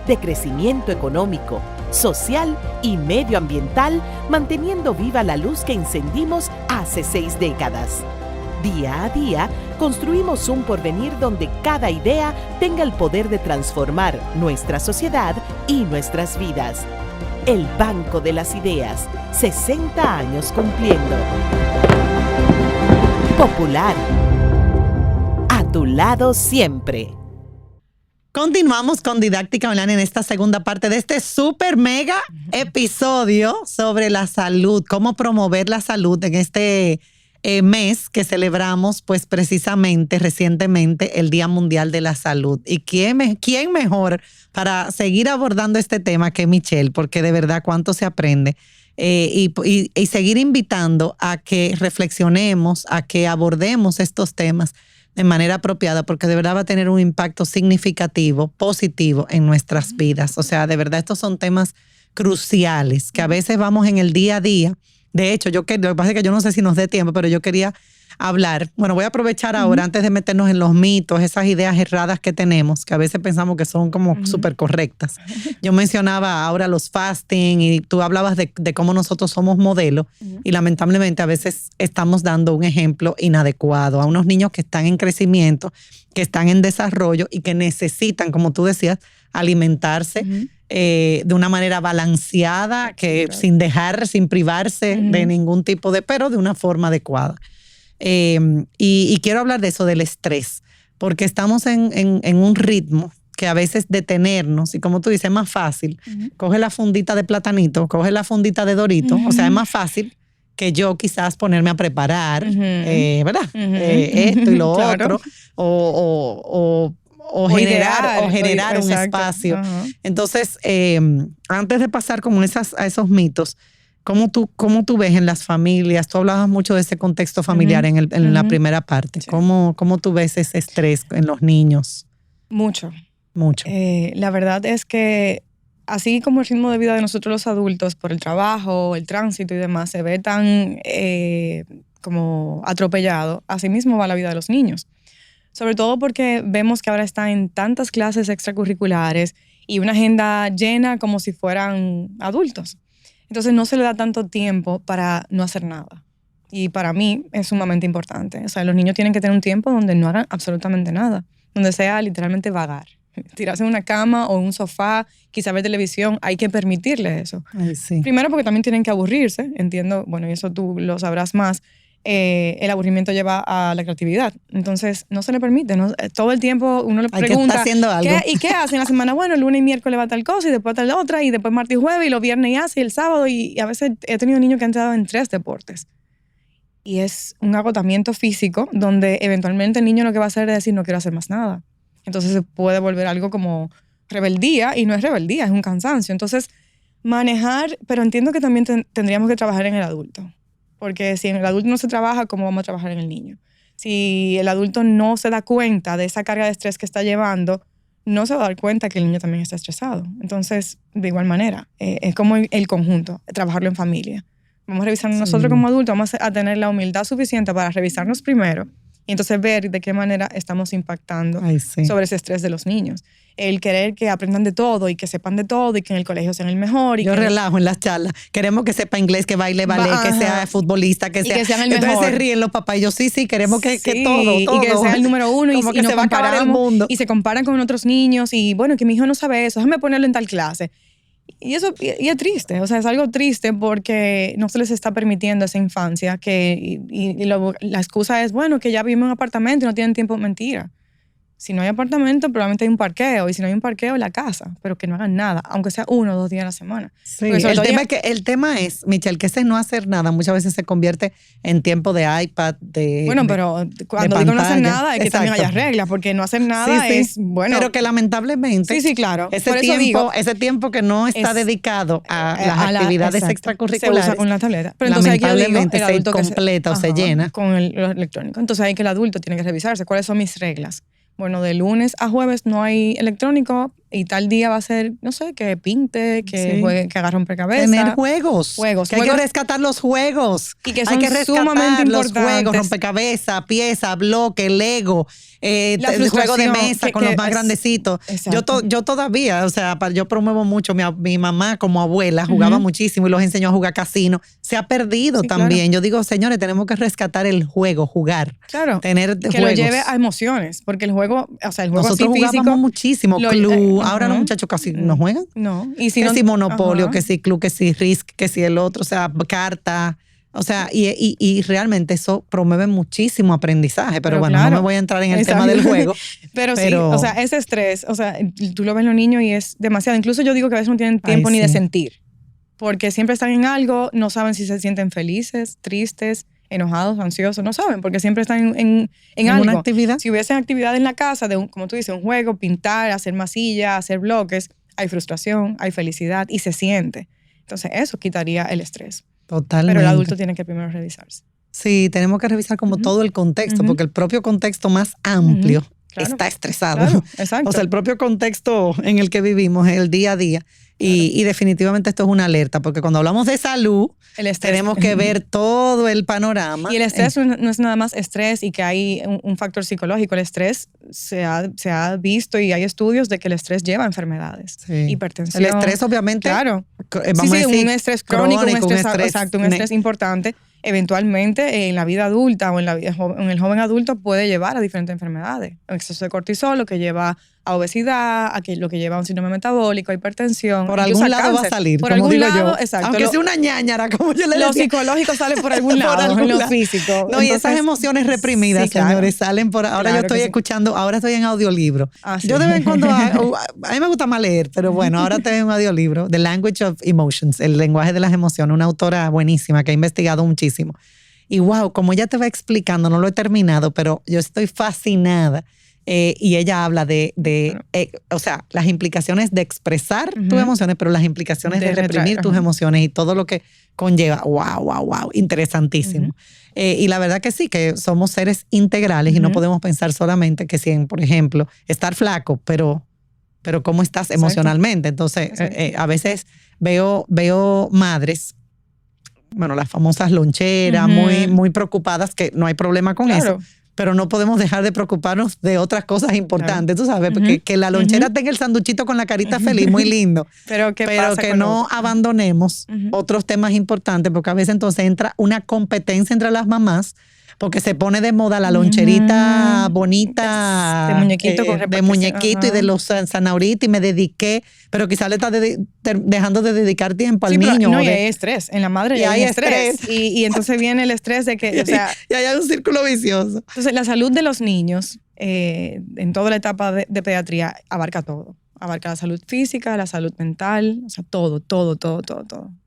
de crecimiento económico, social y medioambiental, manteniendo viva la luz que encendimos hace 6 décadas. Día a día, construimos un porvenir donde cada idea tenga el poder de transformar nuestra sociedad y nuestras vidas. El Banco de las Ideas, 60 años cumpliendo. Popular. A tu lado siempre. Continuamos con Didáctica Online en esta segunda parte de este súper mega episodio sobre la salud, cómo promover la salud en este mes que celebramos pues precisamente recientemente el Día Mundial de la Salud. ¿Y quién mejor para seguir abordando este tema que Michelle? Porque de verdad cuánto se aprende. Y seguir invitando a que reflexionemos, a que abordemos estos temas de manera apropiada, porque de verdad va a tener un impacto significativo, positivo en nuestras vidas. O sea, de verdad estos son temas cruciales que a veces vamos en el día a día. De hecho, lo que pasa es que yo no sé si nos dé tiempo, pero yo quería hablar. Bueno, voy a aprovechar ahora, antes de meternos en los mitos, esas ideas erradas que tenemos, que a veces pensamos que son como súper correctas. Yo mencionaba ahora los fasting y tú hablabas de cómo nosotros somos modelos y lamentablemente a veces estamos dando un ejemplo inadecuado a unos niños que están en crecimiento, que están en desarrollo y que necesitan, como tú decías, alimentarse de una manera balanceada, que sin privarse de ningún tipo pero de una forma adecuada. Y quiero hablar de eso, del estrés, porque estamos en un ritmo que a veces detenernos, y como tú dices, es más fácil. Coge la fundita de platanito, coge la fundita de Dorito, o sea, es más fácil que yo quizás ponerme a preparar, ¿verdad? Esto y lo otro, o generar un espacio. Entonces, antes de pasar como a esos mitos, ¿cómo tú ves en las familias? Tú hablabas mucho de ese contexto familiar en la primera parte. Sí. ¿Cómo tú ves ese estrés en los niños? Mucho. La verdad es que así como el ritmo de vida de nosotros los adultos, por el trabajo, el tránsito y demás, se ve tan como atropellado, así mismo va la vida de los niños. Sobre todo porque vemos que ahora están en tantas clases extracurriculares y una agenda llena como si fueran adultos. Entonces no se le da tanto tiempo para no hacer nada. Y para mí es sumamente importante. O sea, los niños tienen que tener un tiempo donde no hagan absolutamente nada, donde sea literalmente vagar. Tirarse en una cama o en un sofá, quizá ver televisión, hay que permitirle eso. Ay, sí. Primero porque también tienen que aburrirse, entiendo, bueno, y eso tú lo sabrás más. El aburrimiento lleva a la creatividad. Entonces, no se le permite. ¿No? Todo el tiempo uno le pregunta, haciendo algo. ¿Y qué hace en la semana? Bueno, el lunes y miércoles va tal cosa y después tal otra y después martes y jueves y los viernes y hace y el sábado. Y a veces he tenido niños que han entrado en 3 deportes. Y es un agotamiento físico donde eventualmente el niño lo que va a hacer es decir, no quiero hacer más nada. Entonces se puede volver algo como rebeldía y no es rebeldía, es un cansancio. Entonces, manejar, pero entiendo que también tendríamos que trabajar en el adulto. Porque si en el adulto no se trabaja, ¿cómo vamos a trabajar en el niño? Si el adulto no se da cuenta de esa carga de estrés que está llevando, no se va a dar cuenta que el niño también está estresado. Entonces, de igual manera, es como el conjunto, trabajarlo en familia. Vamos a revisarnos nosotros como adultos, vamos a tener la humildad suficiente para revisarnos primero y entonces ver de qué manera estamos impactando sobre ese estrés de los niños. El querer que aprendan de todo y que sepan de todo y que en el colegio sean el mejor. Yo relajo en las charlas. Queremos que sepa inglés, que baile ballet, que sea futbolista, que sea... que sean el mejor. Entonces se ríen los papás y yo sí, queremos que todo. Y que sea el número uno y que se va a acabar el mundo. Y se comparan con otros niños y bueno, que mi hijo no sabe eso, déjame ponerlo en tal clase. Y eso y es triste, o sea, es algo triste porque no se les está permitiendo esa infancia la excusa es, bueno, que ya viven en un apartamento y no tienen tiempo. Mentira. Si no hay apartamento, probablemente hay un parqueo. Y si no hay un parqueo, la casa. Pero que no hagan nada, aunque sea 1 o 2 días a la semana. Sí, el tema es, Michelle, que ese no hacer nada muchas veces se convierte en tiempo de iPad, Bueno, pero cuando digo no hacer nada, es que también haya reglas. Porque no hacer nada es, bueno... Pero que lamentablemente... Sí, claro. Ese tiempo que no está dedicado a las actividades extracurriculares... Se usa con la tableta. Pero entonces lamentablemente se completa o se llena. Con lo electrónico. Entonces hay que el adulto tiene que revisarse. ¿Cuáles son mis reglas? Bueno, de lunes a jueves no hay electrónico y tal día va a ser, no sé, que pinte, que juegue, que agarre rompecabezas. Tener juegos. Que hay que rescatar los juegos. Y que son sumamente los importantes. Juegos, rompecabezas, pieza, bloque, Lego, el juego de mesa con los más grandecitos. Yo todavía, o sea, yo promuevo mucho. Mi mamá como abuela jugaba muchísimo y los enseñó a jugar casino. Se ha perdido también. Claro. Yo digo, señores, tenemos que rescatar el juego, jugar. Claro. Tener que juegos. Lo lleve a emociones, porque el juego, o sea, el juego nosotros así jugábamos físico, muchísimo. Club. Ahora los muchachos casi no juegan. No. Y si que si Monopolio, que si Club, que si Risk, que si el otro, o sea, carta. O sea, y realmente eso promueve muchísimo aprendizaje. Pero bueno, claro, no me voy a entrar en el tema del juego. pero sí, o sea, ese estrés, o sea, tú lo ves en los niños y es demasiado. Incluso yo digo que a veces no tienen tiempo ni de sentir. Porque siempre están en algo, no saben si se sienten felices, tristes, enojados, ansiosos, no saben, porque siempre están en algo. Una actividad. Si hubiesen actividad en la casa, como tú dices, un juego, pintar, hacer masilla, hacer bloques, hay frustración, hay felicidad y se siente. Entonces eso quitaría el estrés. Totalmente. Pero el adulto tiene que primero revisarse. Sí, tenemos que revisar como todo el contexto, porque el propio contexto más amplio está estresado. Claro, exacto. O sea, el propio contexto en el que vivimos, el día a día. Y definitivamente esto es una alerta, porque cuando hablamos de salud, tenemos que ver todo el panorama. Y el estrés no es nada más estrés y que hay un factor psicológico. El estrés se ha visto y hay estudios de que el estrés lleva a enfermedades. Sí. Hipertensión. El estrés, obviamente. Claro. Vamos a decir, un estrés crónico, un estrés importante. Eventualmente en la vida adulta o en el joven adulto puede llevar a diferentes enfermedades. El exceso de cortisol, lo que lleva a obesidad, lo que lleva a un síndrome metabólico, a hipertensión. Por algún lado va a salir, por como algún digo lado, yo. Exacto. Aunque sea una ñañara, como yo le decía. Lo psicológico sale por algún lado, en lo físico. No, entonces, y esas emociones reprimidas, señores, salen por... Ahora yo estoy escuchando, ahora estoy en audiolibro. Sí. Yo de vez en cuando, a mí me gusta más leer, pero bueno, ahora tengo un audiolibro, The Language of Emotions, el lenguaje de las emociones, una autora buenísima que ha investigado muchísimo. Y wow, como ella te va explicando, no lo he terminado, pero yo estoy fascinada. Y ella habla o sea, las implicaciones de expresar tus emociones, pero las implicaciones de reprimir tus emociones y todo lo que conlleva. Wow, interesantísimo. Y la verdad que sí, que somos seres integrales y no podemos pensar solamente que si, por ejemplo, estar flaco, pero ¿cómo estás emocionalmente? Entonces, a veces veo madres, bueno, las famosas loncheras, muy preocupadas, que no hay problema con eso, pero no podemos dejar de preocuparnos de otras cosas importantes, tú sabes, porque que la lonchera tenga el sanduchito con la carita feliz, muy lindo, pero que no abandonemos otros temas importantes, porque a veces entonces entra una competencia entre las mamás, porque se pone de moda la loncherita bonita de muñequito, de muñequito y de los zanahoritos, y me dediqué, pero quizás le está dejando de dedicar tiempo al niño. No, y hay estrés, en la madre y hay estrés. Y entonces viene el estrés de que, o sea... y hay un círculo vicioso. Entonces la salud de los niños en toda la etapa de pediatría abarca todo. Abarca la salud física, la salud mental, o sea, todo.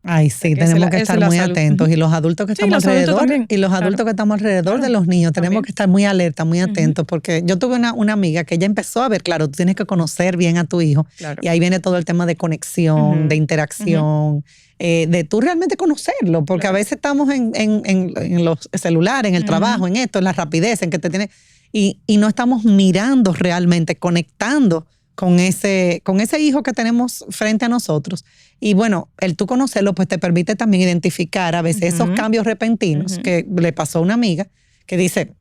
Ay, sí, tenemos que estar muy atentos. Y los adultos que estamos alrededor, que estamos alrededor de los niños, tenemos que estar muy alerta, muy atentos, porque yo tuve una amiga que ella empezó a ver, claro, tú tienes que conocer bien a tu hijo, y ahí viene todo el tema de conexión, de interacción, de tú realmente conocerlo, porque a veces estamos en los celulares, en el trabajo, en esto, en la rapidez, en que te tienes, y no estamos mirando realmente, conectando con ese hijo que tenemos frente a nosotros. Y bueno, el tú conocerlo pues te permite también identificar a veces esos cambios repentinos que le pasó a una amiga que dice,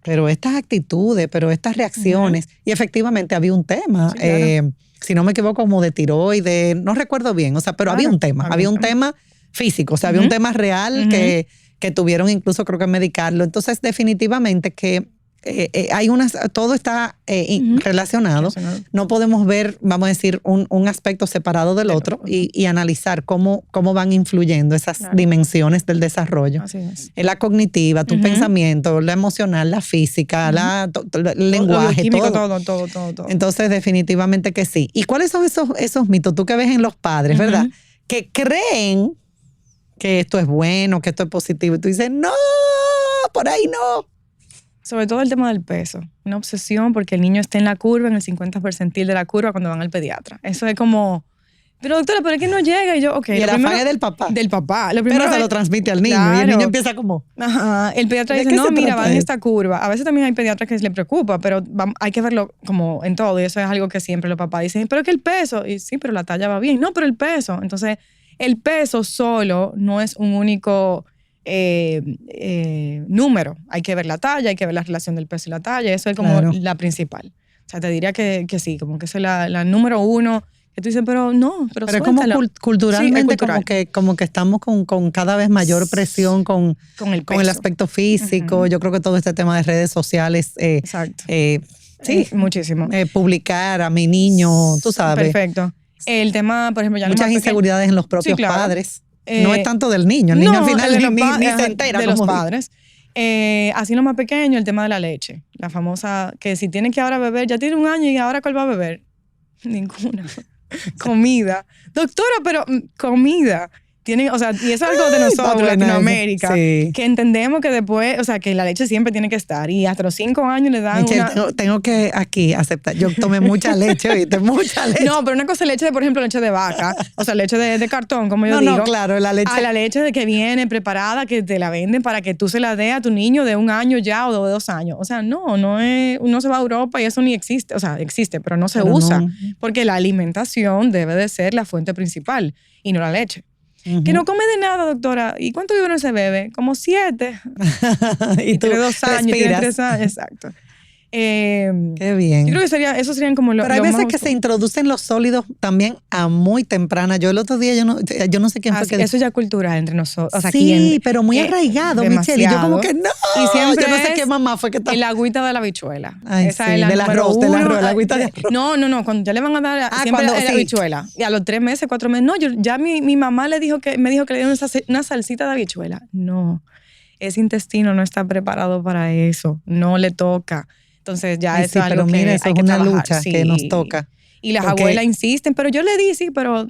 pero estas actitudes, pero estas reacciones, y efectivamente había un tema, sí, claro. Si no me equivoco, como de tiroides, no recuerdo bien, o sea, pero había un tema, había un tema físico, o sea, había un tema real que tuvieron incluso creo que medicarlo. Entonces definitivamente que todo está relacionado. No podemos ver, vamos a decir, un aspecto separado del otro y analizar cómo van influyendo esas dimensiones del desarrollo. Así es. La cognitiva, tu pensamiento, la emocional, la física, el lenguaje, químico, todo. Entonces, definitivamente que sí. ¿Y cuáles son esos mitos? Tú que ves en los padres, ¿verdad? Que creen que esto es bueno, que esto es positivo. Y tú dices, no, por ahí no. Sobre todo el tema del peso. Una obsesión porque el niño esté en la curva, en el 50 percentil de la curva cuando van al pediatra. Eso es como, pero doctora, ¿pero es que no llega? Y yo, ok. Y el afán es del papá. Del papá. Pero se lo transmite al niño. Claro. Y el niño empieza como... Ajá. El pediatra dice, no, mira, va en esta curva. A veces también hay pediatras que les preocupa, pero hay que verlo como en todo. Y eso es algo que siempre los papás dicen, pero es que el peso. Y sí, pero la talla va bien. No, pero el peso. Entonces, el peso solo no es un único... número. Hay que ver la talla, hay que ver la relación del peso y la talla. Eso es como la principal. O sea, te diría que sí, como que esa es la número uno. Que tú dices, pero no, pero es como culturalmente, sí, como que estamos con cada vez mayor presión con el aspecto físico. Yo creo que todo este tema de redes sociales. Exacto. Sí, muchísimo. Publicar a mi niño, tú sabes. Perfecto. El tema, por ejemplo, ya muchas inseguridades en los propios padres. No es tanto del niño, el niño al final ni se entera. De los padres. Así lo más pequeño, el tema de la leche. La famosa, que si tiene que ahora beber, ya tiene 1 año y ahora ¿cuál va a beber? Ninguna. Comida. Doctora, pero comida. tienen, o sea, y eso es algo de nosotros, Latinoamérica, sí, que entendemos que después, o sea, que la leche siempre tiene que estar y hasta los 5 años le dan tengo que aquí aceptar, yo tomé mucha leche, ¿viste? Mucha leche. No, pero una cosa es leche de, por ejemplo, leche de vaca, o sea, leche de cartón, como yo digo. No, claro, la leche. A la leche de que viene preparada, que te la venden para que tú se la des a tu niño de 1 año ya o de 2 años. O sea, no es, uno se va a Europa y eso ni existe, o sea, existe, pero no se usa, porque la alimentación debe de ser la fuente principal y no la leche. Que no come de nada, doctora. ¿Y cuánto vive uno ese bebé? Como 7. Y tú tiene 2 años, respiras. tiene 3 años, exacto. Qué bien. Yo creo que esos serían como Pero hay veces que se introducen los sólidos también a muy temprana. Yo el otro día, yo no sé quién fue que... Eso ya es cultural entre nosotros. O sea, sí, pero muy arraigado, Michelle. Y yo como que no. Y siempre yo no sé qué mamá fue que el agüita de la habichuela. Ay, esa sí, es la del arroz, el agüita de arroz. No, cuando ya le van a dar siempre la habichuela. Y a los 3 meses, 4 meses, no, ya mi mamá me dijo que le dieron una salsita de habichuela. No, ese intestino no está preparado para eso. No le toca. Entonces ya eso es algo que hay que una trabajar. Lucha que nos toca. Y las abuelas insisten, pero yo le di, sí, pero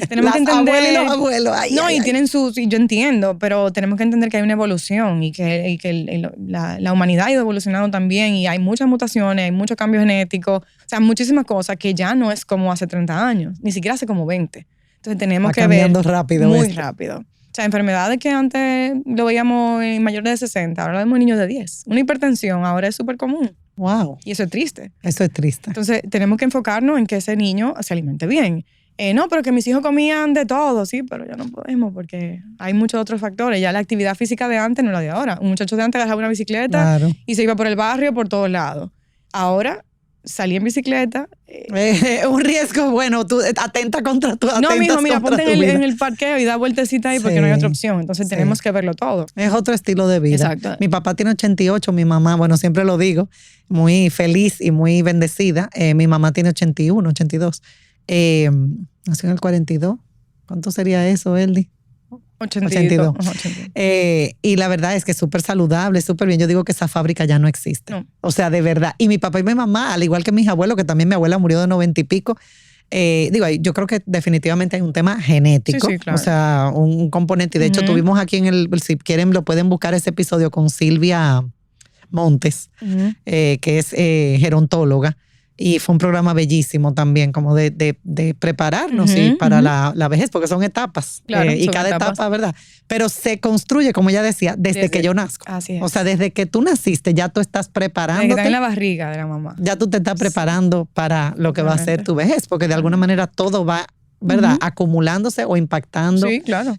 tenemos que entender. Las abuelas y los abuelos. Tienen sus, y yo entiendo, pero tenemos que entender que hay una evolución y que la humanidad ha ido evolucionando también y hay muchas mutaciones, hay mucho cambio genético, o sea, muchísimas cosas que ya no es como hace 30 años, ni siquiera hace como 20. Entonces tenemos que ver rápido muy rápido. O sea, enfermedades que antes lo veíamos en mayores de 60, ahora lo vemos en niños de 10. Una hipertensión ahora es súper común. Wow. Y eso es triste. Eso es triste. Entonces, tenemos que enfocarnos en que ese niño se alimente bien. No, pero que mis hijos comían de todo, sí, pero ya no podemos porque hay muchos otros factores. Ya la actividad física de antes no es la de ahora. Un muchacho de antes agarraba una bicicleta y se iba por el barrio por todos lados. Ahora, salí en bicicleta. Un riesgo, bueno, tú atenta contra tu No, mijo, mira, ponte en el parqueo y da vueltecita ahí porque no hay otra opción. Entonces tenemos que verlo todo. Es otro estilo de vida. Exacto. Mi papá tiene 88, mi mamá, bueno, siempre lo digo, muy feliz y muy bendecida. Mi mamá tiene 81, 82. Nació en el 42. ¿Cuánto sería eso, Eldi? 82. Y la verdad es que es súper saludable, súper bien. Yo digo que esa fábrica ya no existe. No. O sea, de verdad. Y mi papá y mi mamá, al igual que mis abuelos, que también mi abuela murió de 90 y pico, yo creo que definitivamente hay un tema genético. Sí, claro. O sea, un componente. Y de hecho, tuvimos aquí si quieren, lo pueden buscar ese episodio con Silvia Montes, que es gerontóloga. Y fue un programa bellísimo también, como de prepararnos para la vejez, porque son etapas. Claro, y cada etapa, ¿verdad? Pero se construye, como ella decía, desde que yo nazco. Así es. O sea, desde que tú naciste, ya tú estás preparándote. Desde que está en la barriga de la mamá. Ya tú te estás preparando para lo que va a ser tu vejez, porque de alguna manera todo va, ¿verdad? Acumulándose o impactando. Sí, claro.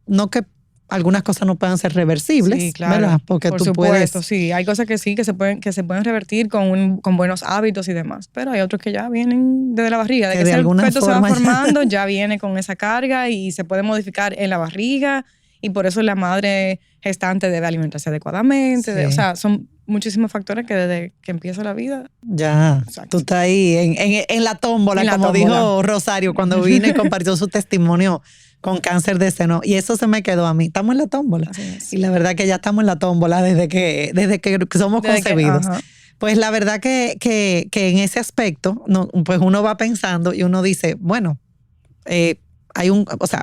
No que algunas cosas no puedan ser reversibles, sí, claro, ¿verdad? Porque por supuesto, sí. Hay cosas que sí, que se pueden revertir con buenos hábitos y demás. Pero hay otros que ya vienen desde la barriga. De que ese feto se va formando, ya viene con esa carga y se puede modificar en la barriga. Y por eso la madre gestante debe alimentarse adecuadamente. Sí. O sea, son muchísimos factores que desde que empieza la vida. Ya, exacto. Tú estás ahí en la tómbola, como dijo Rosario cuando vino y compartió su testimonio con cáncer de seno. Y eso se me quedó a mí. Estamos en la tómbola. Y la verdad que ya estamos en la tómbola desde que somos concebidos. Pues la verdad que en ese aspecto, pues uno va pensando y uno dice, bueno, hay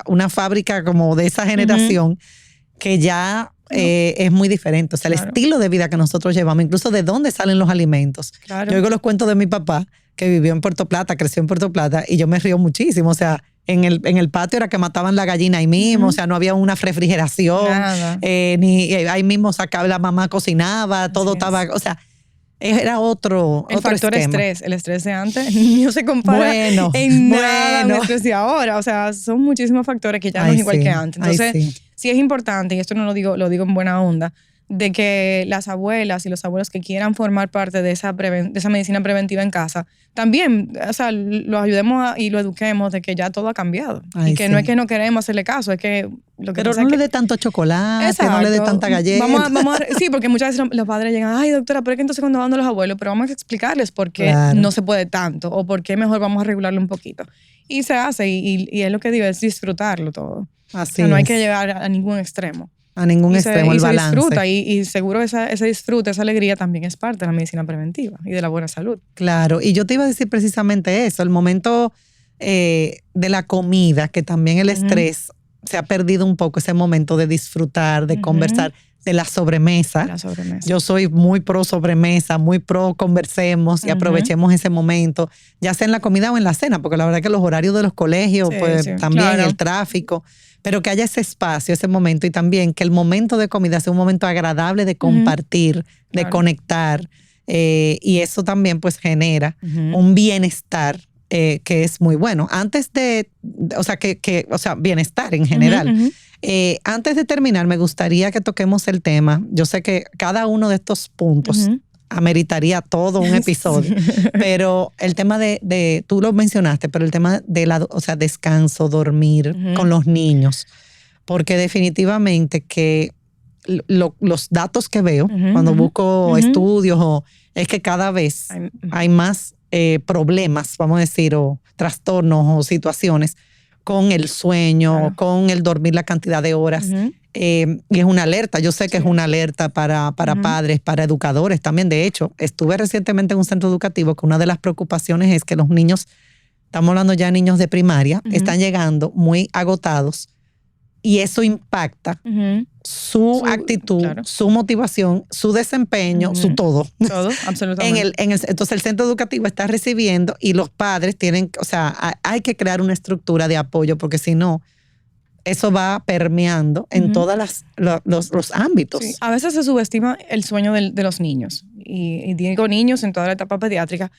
una fábrica como de esa generación que ya es muy diferente. O sea, el estilo de vida que nosotros llevamos, incluso de dónde salen los alimentos. Claro. Yo oigo los cuentos de mi papá, que vivió en Puerto Plata, creció en Puerto Plata, y yo me río muchísimo. O sea, en el patio era que mataban la gallina ahí mismo, o sea, no había una refrigeración, ni ahí mismo la mamá cocinaba, todo estaba, o sea, era otro factor esquema. Estrés, el estrés de antes no se compara en nada al estrés de ahora, o sea, son muchísimos factores que ya no es igual que antes. Entonces, sí es importante, y esto no lo digo en buena onda, de que las abuelas y los abuelos que quieran formar parte de esa medicina preventiva en casa, también, o sea, lo ayudemos y lo eduquemos de que ya todo ha cambiado. Y que no es que no queremos hacerle caso, es que lo que pero no le dé tanto chocolate, exacto, no le dé tanta galleta. Sí, porque muchas veces los padres llegan, ay doctora, pero es que entonces cuando van a los abuelos, pero vamos a explicarles por qué no se puede tanto o por qué mejor vamos a regularlo un poquito. Y se hace, y es lo que digo, es disfrutarlo todo. Así o sea, no hay que llegar a ningún extremo. A ningún extremo, el balance. Se disfruta y seguro ese disfrute, esa alegría también es parte de la medicina preventiva y de la buena salud. Claro, y yo te iba a decir precisamente eso, el momento de la comida, que también el estrés se ha perdido un poco ese momento de disfrutar, de conversar, de la sobremesa. Yo soy muy pro sobremesa, muy pro conversemos y aprovechemos ese momento, ya sea en la comida o en la cena, porque la verdad que los horarios de los colegios, también el tráfico, pero que haya ese espacio, ese momento, y también que el momento de comida sea un momento agradable de compartir, de conectar, y eso también pues genera un bienestar que es muy bueno. Antes de, bienestar en general. Antes de terminar, me gustaría que toquemos el tema. Yo sé que cada uno de estos puntos ameritaría todo un episodio, pero el tema de tú lo mencionaste, pero el tema de descanso, dormir con los niños, porque definitivamente que los datos que veo cuando busco estudios es que cada vez hay más problemas, vamos a decir, o trastornos o situaciones con el sueño, con el dormir la cantidad de horas. Y es una alerta. Yo sé que es una alerta para padres, para educadores también. De hecho, estuve recientemente en un centro educativo que una de las preocupaciones es que los niños, estamos hablando ya de niños de primaria, están llegando muy agotados y eso impacta su actitud, su motivación, su desempeño, su todo. Todo, absolutamente. Entonces el centro educativo está recibiendo y los padres tienen, hay que crear una estructura de apoyo porque si no, eso va permeando en todos los ámbitos. Sí. A veces se subestima el sueño de los niños. Y digo niños en toda la etapa pediátrica.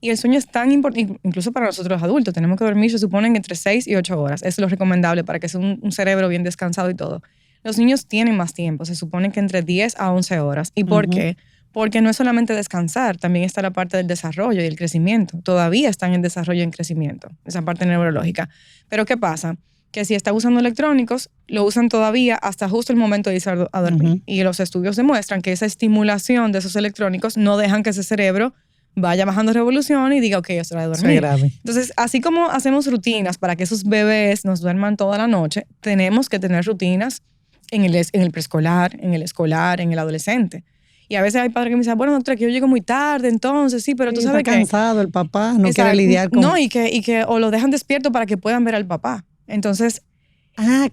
Y el sueño es tan importante, incluso para nosotros los adultos. Tenemos que dormir, se suponen, entre 6 y 8 horas. Eso es lo recomendable para que sea un cerebro bien descansado y todo. Los niños tienen más tiempo. Se supone que entre 10 a 11 horas. ¿Y por qué? Porque no es solamente descansar, también está la parte del desarrollo y el crecimiento. Todavía están en desarrollo y en crecimiento, esa parte neurológica. Pero ¿qué pasa? Que si está usando electrónicos, lo usan todavía hasta justo el momento de irse a dormir. Y los estudios demuestran que esa estimulación de esos electrónicos no dejan que ese cerebro vaya bajando revolución y diga, ok, es hora de dormir. Sí, grave. Entonces, así como hacemos rutinas para que esos bebés nos duerman toda la noche, tenemos que tener rutinas en el preescolar, en el escolar, en el adolescente. Y a veces hay padres que me dicen, bueno, doctora, que yo llego muy tarde, entonces, sí, pero tú sabes que... Está cansado el papá, no quiere lidiar con... No, y que o lo dejan despierto para que puedan ver al papá. Entonces...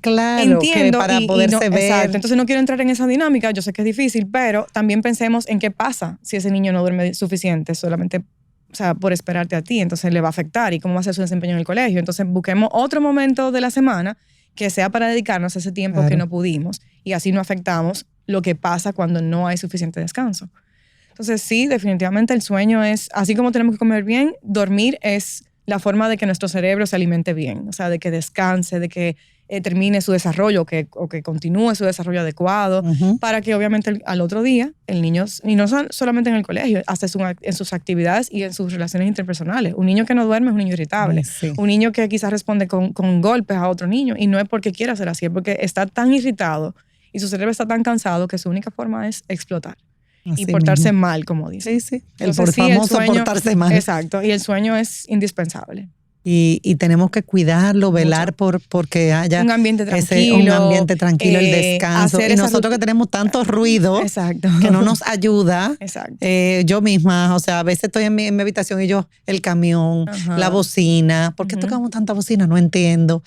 claro, entiendo, que para poderse ver. Exacto, entonces no quiero entrar en esa dinámica, yo sé que es difícil, pero también pensemos en qué pasa si ese niño no duerme suficiente solamente por esperarte a ti, entonces le va a afectar y cómo va a ser su desempeño en el colegio. Entonces busquemos otro momento de la semana que sea para dedicarnos a ese tiempo que no pudimos y así no afectamos lo que pasa cuando no hay suficiente descanso. Entonces sí, definitivamente el sueño es, así como tenemos que comer bien, dormir es la forma de que nuestro cerebro se alimente bien, o sea, de que descanse, de que termine su desarrollo o que continúe su desarrollo adecuado para que obviamente al otro día el niño, y no solamente en el colegio, hasta en sus actividades y en sus relaciones interpersonales. Un niño que no duerme es un niño irritable. Sí. Un niño que quizás responde con golpes a otro niño y no es porque quiera ser así, es porque está tan irritado y su cerebro está tan cansado que su única forma es explotar. Así y portarse mal, como dice. Sí. Famoso portarse mal. Exacto. Y el sueño es indispensable. Y tenemos que cuidarlo, velar porque haya un ambiente tranquilo, el descanso. Y nosotros que tenemos tanto ruido que no nos ayuda. Yo misma, a veces estoy en mi habitación y el camión, la bocina. ¿Por qué tocamos tanta bocina? No entiendo.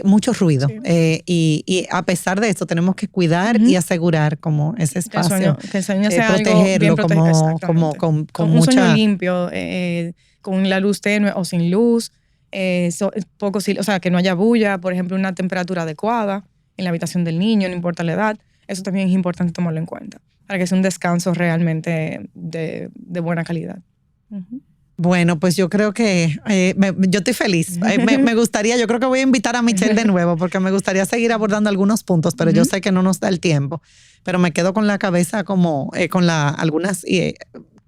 Mucho ruido. Sí. Y a pesar de eso, tenemos que cuidar y asegurar como ese espacio. Que el sueño sea protegerlo algo como con un mucha... sueño limpio, con la luz tenue o sin luz. Que no haya bulla, por ejemplo, una temperatura adecuada en la habitación del niño, no importa la edad. Eso también es importante tomarlo en cuenta para que sea un descanso realmente de buena calidad. Bueno, pues yo creo que yo estoy feliz. Me gustaría, yo creo que voy a invitar a Michelle de nuevo porque me gustaría seguir abordando algunos puntos, pero yo sé que no nos da el tiempo. Pero me quedo con la cabeza como con algunas...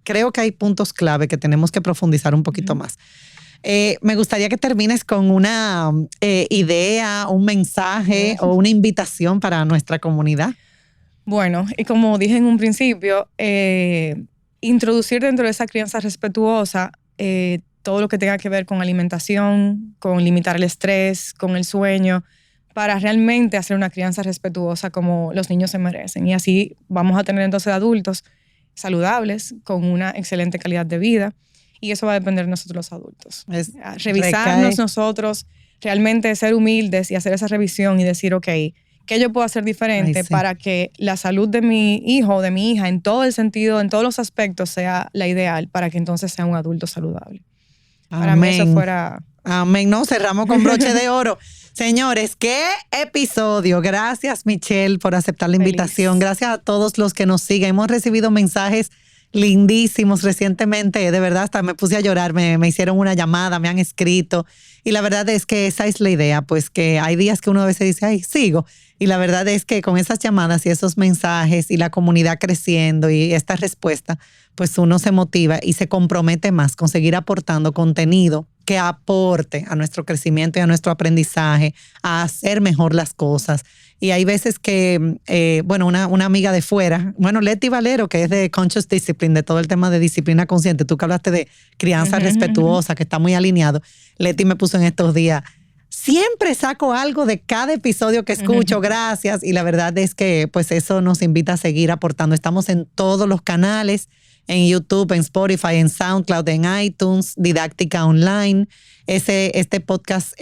creo que hay puntos clave que tenemos que profundizar un poquito más. Me gustaría que termines con una idea, un mensaje o una invitación para nuestra comunidad. Bueno, y como dije en un principio, introducir dentro de esa crianza respetuosa todo lo que tenga que ver con alimentación, con limitar el estrés, con el sueño, para realmente hacer una crianza respetuosa como los niños se merecen. Y así vamos a tener entonces adultos saludables, con una excelente calidad de vida. Y eso va a depender de nosotros los adultos. Revisarnos nosotros realmente ser humildes y hacer esa revisión y decir, ok, ¿qué yo puedo hacer diferente para que la salud de mi hijo o de mi hija en todo el sentido, en todos los aspectos sea la ideal para que entonces sea un adulto saludable? Para mí eso fuera... Amén. No, cerramos con broche de oro. Señores, qué episodio. Gracias, Michelle, por aceptar la invitación. Gracias a todos los que nos siguen. Hemos recibido mensajes lindísimos recientemente. De verdad, hasta me puse a llorar. Me hicieron una llamada, me han escrito. Y la verdad es que esa es la idea, pues que hay días que uno a veces dice, ay, sigo. Y la verdad es que con esas llamadas y esos mensajes y la comunidad creciendo y esta respuesta, pues uno se motiva y se compromete más con seguir aportando contenido que aporte a nuestro crecimiento y a nuestro aprendizaje, a hacer mejor las cosas. Y hay veces que, una amiga de fuera, Leti Valero, que es de Conscious Discipline, de todo el tema de disciplina consciente, tú que hablaste de crianza respetuosa, que está muy alineado, Leti me puso en estos días, siempre saco algo de cada episodio que escucho, gracias. Y la verdad es que pues eso nos invita a seguir aportando. Estamos en todos los canales, en YouTube, en Spotify, en SoundCloud, en iTunes, Didáctica Online. Este podcast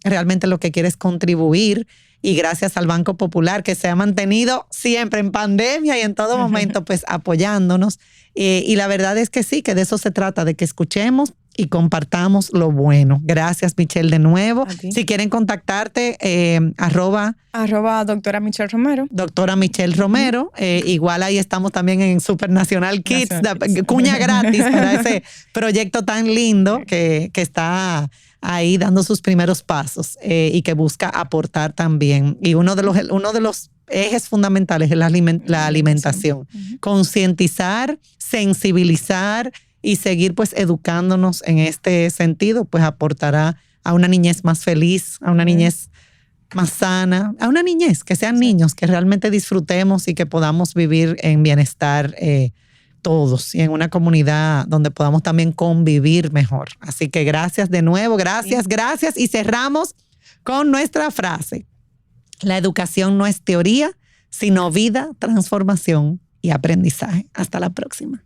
realmente lo que quiere es contribuir, y gracias al Banco Popular que se ha mantenido siempre en pandemia y en todo momento pues apoyándonos. Y la verdad es que sí, que de eso se trata, de que escuchemos y compartamos lo bueno. Gracias, Michelle, de nuevo. Si quieren contactarte, arroba doctora Michelle Romero. Doctora Michelle Romero. Igual ahí estamos también en Supernacional Kids, cuña gratis para ese proyecto tan lindo que está ahí dando sus primeros pasos y que busca aportar también. Y uno de los ejes fundamentales es la alimentación. Concientizar, sensibilizar y seguir pues educándonos en este sentido, pues aportará a una niñez más feliz, a una niñez más sana, a una niñez que sean niños, que realmente disfrutemos y que podamos vivir en bienestar todos y en una comunidad donde podamos también convivir mejor. Así que gracias de nuevo, gracias. Y cerramos con nuestra frase. La educación no es teoría, sino vida, transformación y aprendizaje. Hasta la próxima.